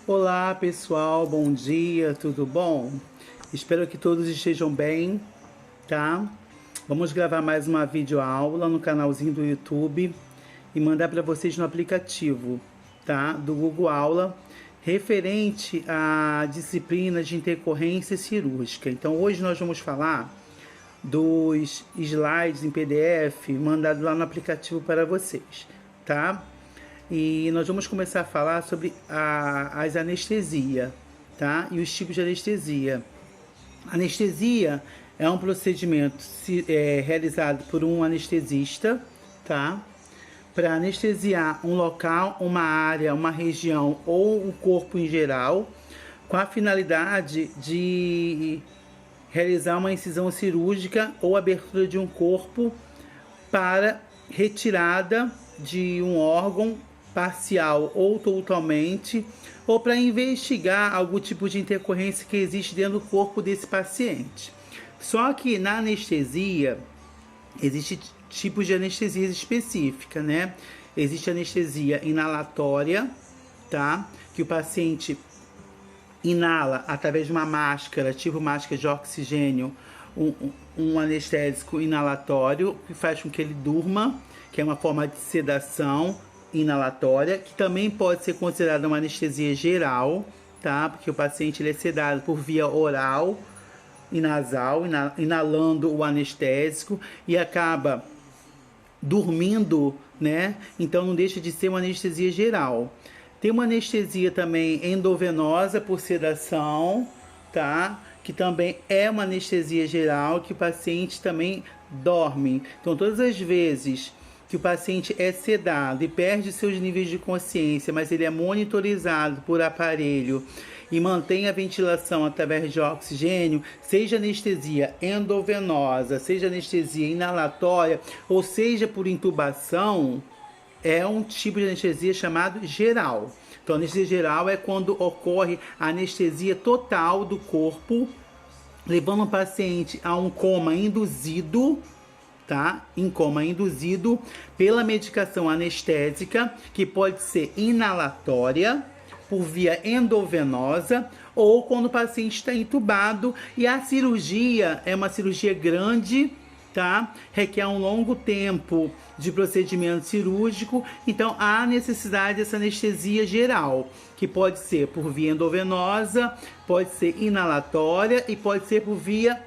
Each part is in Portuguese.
Olá pessoal, bom dia, tudo bom? Espero que todos estejam bem, tá? Vamos gravar mais uma videoaula no canalzinho do YouTube e mandar para vocês no aplicativo, tá? Do Google Aula, referente à disciplina de intercorrência cirúrgica. Então hoje nós vamos falar dos slides em PDF mandado lá no aplicativo para vocês, tá? E nós vamos começar a falar sobre as anestesia, tá? E os tipos de anestesia. Anestesia é um procedimento realizado por um anestesista, tá? Para anestesiar um local, uma área, uma região ou um corpo em geral, com a finalidade de realizar uma incisão cirúrgica ou abertura de um corpo para retirada de um órgão parcial ou totalmente, ou para investigar algum tipo de intercorrência que existe dentro do corpo desse paciente. Só que na anestesia, existem tipos de anestesia específica, né? Existe anestesia inalatória, tá? Que o paciente inala através de uma máscara, tipo máscara de oxigênio, um anestésico inalatório, que faz com que ele durma, que é uma forma de sedação inalatória, que também pode ser considerada uma anestesia geral, tá? Porque o paciente ele é sedado por via oral e nasal, inalando o anestésico e acaba dormindo, né? Então não deixa de ser uma anestesia geral. Tem uma anestesia também endovenosa por sedação, tá? Que também é uma anestesia geral, que o paciente também dorme. Então todas as vezes que o paciente é sedado e perde seus níveis de consciência, mas ele é monitorizado por aparelho e mantém a ventilação através de oxigênio, seja anestesia endovenosa, seja anestesia inalatória, ou seja por intubação, é um tipo de anestesia chamado geral. Então, anestesia geral é quando ocorre a anestesia total do corpo, levando o paciente a um coma induzido, tá? Em coma induzido pela medicação anestésica, que pode ser inalatória, por via endovenosa, ou quando o paciente está entubado e a cirurgia é uma cirurgia grande, tá? Requer um longo tempo de procedimento cirúrgico, então há necessidade dessa anestesia geral, que pode ser por via endovenosa, pode ser inalatória e pode ser por via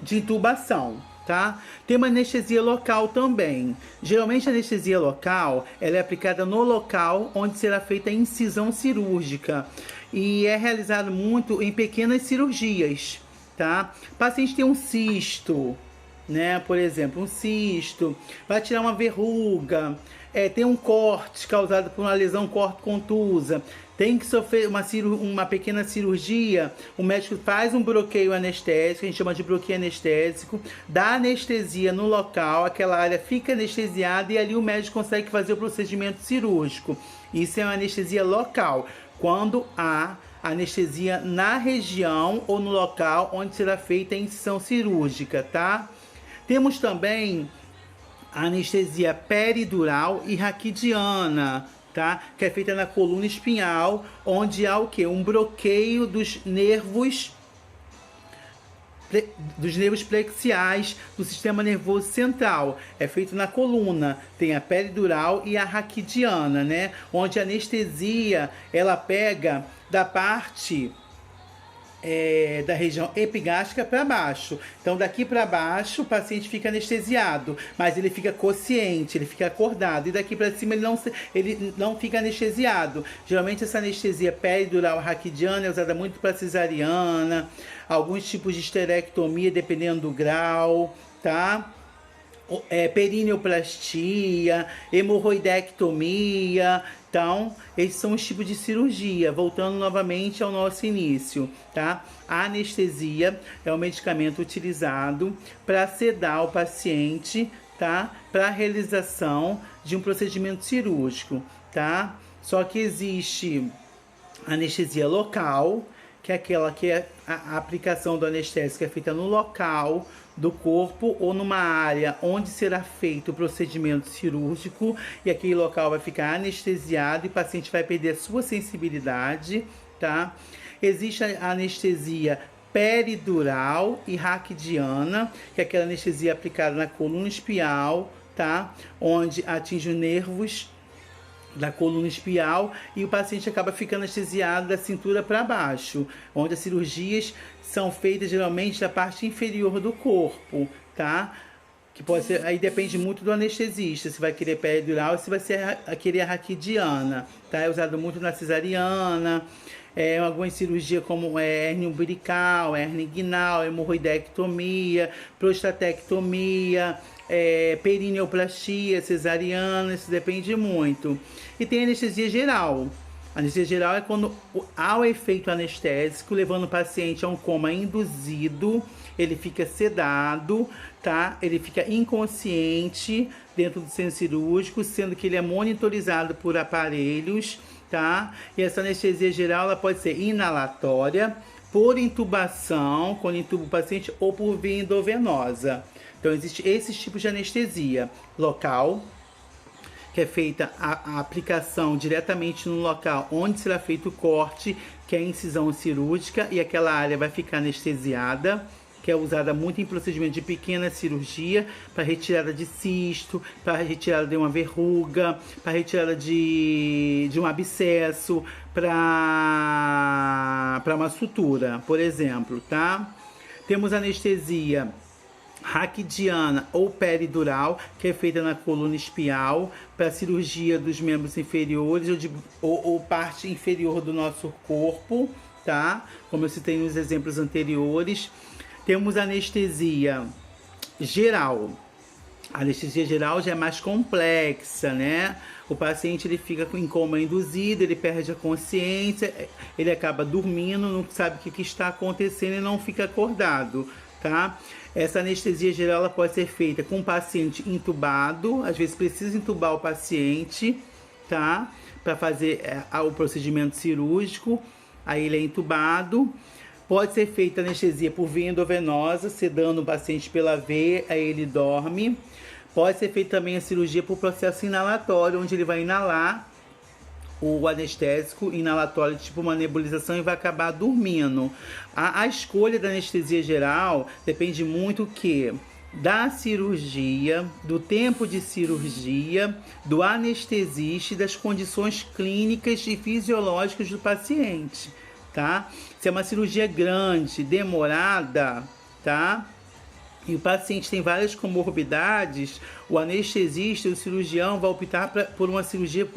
de intubação, tá? Tem uma anestesia local também. Geralmente a anestesia local, ela é aplicada no local onde será feita a incisão cirúrgica e é realizado muito em pequenas cirurgias, tá? O paciente tem um cisto, né? Por exemplo, um cisto, vai tirar uma verruga, tem um corte causado por uma lesão corto-contusa, tem que sofrer uma pequena cirurgia, o médico faz um bloqueio anestésico, a gente chama de bloqueio anestésico, dá anestesia no local, aquela área fica anestesiada e ali o médico consegue fazer o procedimento cirúrgico. Isso é uma anestesia local, quando há anestesia na região ou no local onde será feita a incisão cirúrgica, tá? Temos também a anestesia peridural e raquidiana, tá? Que é feita na coluna espinhal, onde há o quê? Um bloqueio dos nervos plexiais do sistema nervoso central. É feito na coluna. Tem a peridural e a raquidiana, né? Onde a anestesia, ela pega da parte da região epigástrica para baixo. Então daqui para baixo o paciente fica anestesiado, mas ele fica consciente, ele fica acordado, e daqui para cima ele não fica anestesiado. Geralmente essa anestesia peridural raquidiana é usada muito para cesariana, alguns tipos de esterectomia dependendo do grau, tá? Perineoplastia, hemorroidectomia. Então, esses são os tipos de cirurgia. Voltando novamente ao nosso início, tá? A anestesia é um medicamento utilizado para sedar o paciente, tá? Para a realização de um procedimento cirúrgico, tá? Só que existe anestesia local, que é aquela que é a aplicação do anestésico é feita no local do corpo ou numa área onde será feito o procedimento cirúrgico, e aquele local vai ficar anestesiado e o paciente vai perder a sua sensibilidade, tá? Existe a anestesia peridural e raquidiana, que é aquela anestesia aplicada na coluna espinhal, tá? Onde atinge os nervos da coluna espinhal e o paciente acaba ficando anestesiado da cintura para baixo, onde as cirurgias são feitas geralmente da parte inferior do corpo, tá? Que pode ser, aí depende muito do anestesista, se vai querer peridural ou se vai querer a raquidiana, tá? É usado muito na cesariana, algumas cirurgias como hérnia umbilical, hérnia inguinal, hemorroidectomia, prostatectomia, perineoplastia, cesariana, isso depende muito. E tem anestesia geral. A anestesia geral é quando há o efeito anestésico, levando o paciente a um coma induzido, ele fica sedado, tá? Ele fica inconsciente dentro do centro cirúrgico, sendo que ele é monitorizado por aparelhos, tá? E essa anestesia geral ela pode ser inalatória, por intubação, quando intuba o paciente, ou por via endovenosa. Então, existe esses tipos de anestesia local, que é feita a aplicação diretamente no local onde será feito o corte, que é a incisão cirúrgica, e aquela área vai ficar anestesiada, que é usada muito em procedimento de pequena cirurgia, para retirada de cisto, para retirada de uma verruga, para retirada de um abscesso, para uma sutura, por exemplo, tá? Temos anestesia raquidiana ou peridural, que é feita na coluna espinhal, para cirurgia dos membros inferiores ou parte inferior do nosso corpo, tá? Como eu citei nos exemplos anteriores. Temos anestesia geral. A anestesia geral já é mais complexa, né? O paciente ele fica em coma induzido, ele perde a consciência, ele acaba dormindo, não sabe o que está acontecendo e não fica acordado, tá? Essa anestesia geral ela pode ser feita com o paciente intubado, às vezes precisa intubar o paciente, tá? Para fazer o procedimento cirúrgico, aí ele é intubado. Pode ser feita anestesia por via endovenosa, sedando o paciente pela veia, aí ele dorme. Pode ser feita também a cirurgia por processo inalatório, onde ele vai inalar o anestésico inalatório, tipo uma nebulização, e vai acabar dormindo. A escolha da anestesia geral depende muito da cirurgia, do tempo de cirurgia, do anestesista e das condições clínicas e fisiológicas do paciente, tá? Se é uma cirurgia grande, demorada, tá? E o paciente tem várias comorbidades, o anestesista e o cirurgião vão optar por uma cirurgia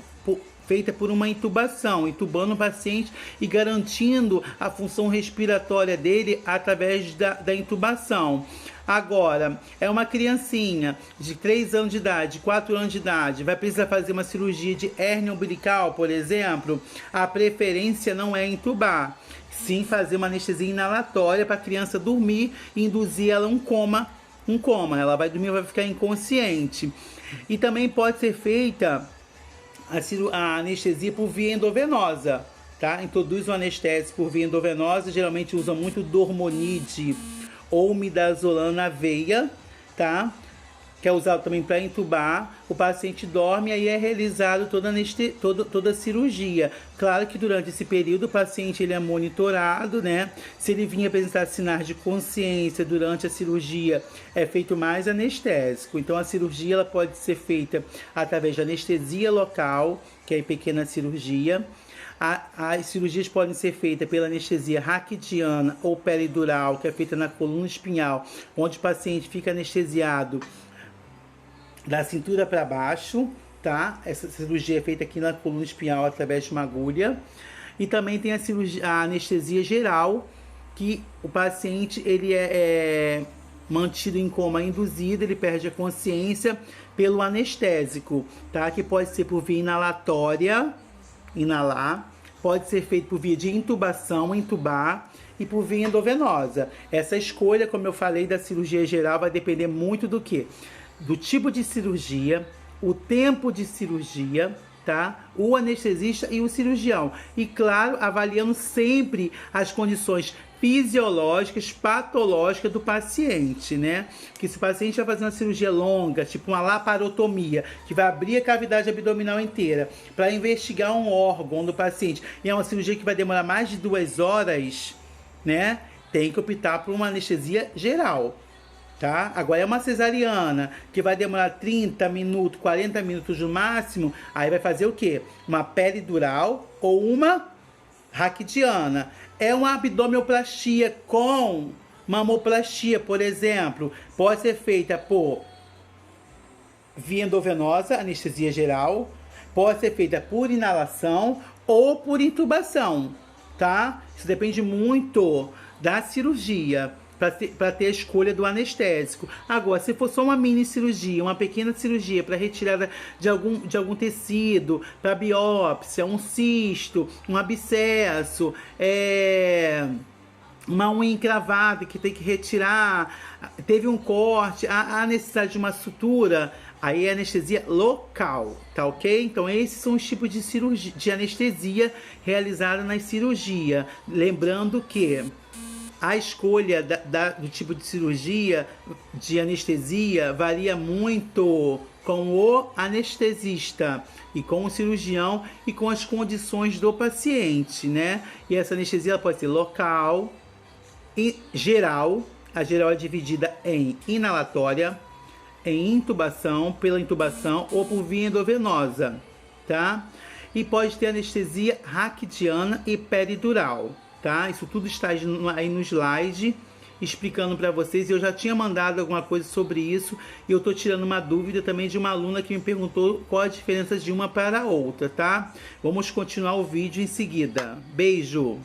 feita por uma intubação, intubando o paciente e garantindo a função respiratória dele através da intubação. Agora, é uma criancinha de 3 anos de idade, 4 anos de idade, vai precisar fazer uma cirurgia de hérnia umbilical, por exemplo, a preferência não é intubar, sim fazer uma anestesia inalatória para a criança dormir e induzir ela um coma. Ela vai dormir, vai ficar inconsciente. E também pode ser feita a anestesia por via endovenosa, tá? Introduz o anestésico por via endovenosa, geralmente usa muito dormonide ou midazolam na veia, tá? Que é usado também para intubar, o paciente dorme e aí é realizado toda a cirurgia. Claro que durante esse período o paciente ele é monitorado, né? Se ele vinha apresentar sinais de consciência durante a cirurgia, é feito mais anestésico. Então a cirurgia ela pode ser feita através de anestesia local, que é pequena cirurgia. As cirurgias podem ser feitas pela anestesia raquidiana ou peridural, que é feita na coluna espinhal, onde o paciente fica anestesiado da cintura para baixo, tá? Essa cirurgia é feita aqui na coluna espinhal através de uma agulha. E também tem a anestesia geral, que o paciente ele é mantido em coma induzido, ele perde a consciência pelo anestésico, tá? Que pode ser por via inalatória, inalar, pode ser feito por via de intubação, intubar, e por via endovenosa. Essa escolha, como eu falei, da cirurgia geral vai depender muito do quê? Do tipo de cirurgia, o tempo de cirurgia, tá? O anestesista e o cirurgião. E claro, avaliando sempre as condições fisiológicas, patológicas do paciente, né? Que se o paciente vai fazer uma cirurgia longa, tipo uma laparotomia, que vai abrir a cavidade abdominal inteira para investigar um órgão do paciente, e é uma cirurgia que vai demorar mais de 2 horas, né? Tem que optar por uma anestesia geral, tá? Agora é uma cesariana, que vai demorar 30 minutos, 40 minutos no máximo, aí vai fazer o quê? Uma peridural ou uma raquidiana. É uma abdominoplastia com mamoplastia, por exemplo. Pode ser feita por via endovenosa, anestesia geral. Pode ser feita por inalação ou por intubação, tá? Isso depende muito da cirurgia, para ter a escolha do anestésico. Agora, se for só uma mini cirurgia, uma pequena cirurgia para retirada de algum tecido, para biópsia, um cisto, um abscesso, uma unha encravada que tem que retirar, teve um corte, há necessidade de uma sutura, aí é anestesia local, tá ok? Então esses são os tipos de cirurgia, de anestesia realizada na cirurgia. Lembrando que a escolha do tipo de cirurgia, de anestesia, varia muito com o anestesista e com o cirurgião e com as condições do paciente, né? E essa anestesia ela pode ser local e geral. A geral é dividida em inalatória, em intubação, pela intubação ou por via endovenosa, tá? E pode ter anestesia raquidiana e peridural, tá? Isso tudo está aí no slide explicando para vocês. Eu já tinha mandado alguma coisa sobre isso e eu tô tirando uma dúvida também de uma aluna que me perguntou qual a diferença de uma para a outra, tá? Vamos continuar o vídeo em seguida. Beijo!